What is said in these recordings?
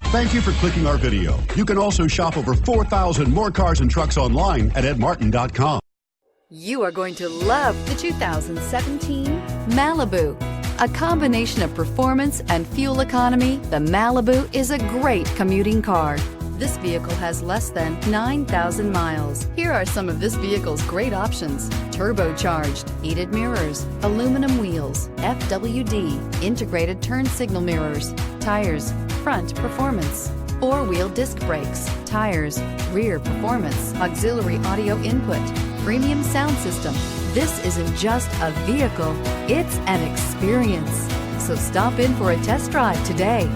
Thank you for clicking our video. You can also shop over 4,000 more cars and trucks online at edmartin.com. You are going to love the 2017 Malibu. A combination of performance and fuel economy, the Malibu is a great commuting car. This vehicle has less than 9,000 miles. Here are some of this vehicle's great options: turbocharged, heated mirrors, aluminum wheels, FWD, integrated turn signal mirrors, tires, front performance, four-wheel disc brakes, tires, rear performance, auxiliary audio input, premium sound system. This isn't just a vehicle, it's an experience. So stop in for a test drive today.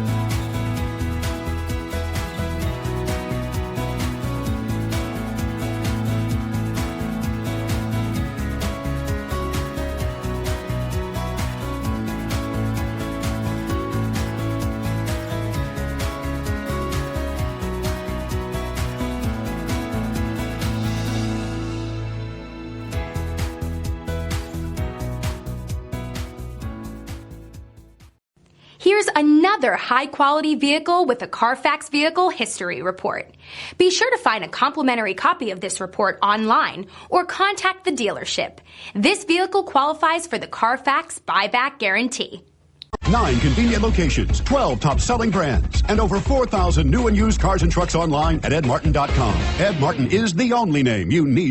Here's another high-quality vehicle with a CARFAX Vehicle History Report. Be sure to find a complimentary copy of this report online or contact the dealership. This vehicle qualifies for the CARFAX Buyback Guarantee. 9 convenient locations, 12 top-selling brands, and over 4,000 new and used cars and trucks online at edmartin.com. Ed Martin is the only name you need.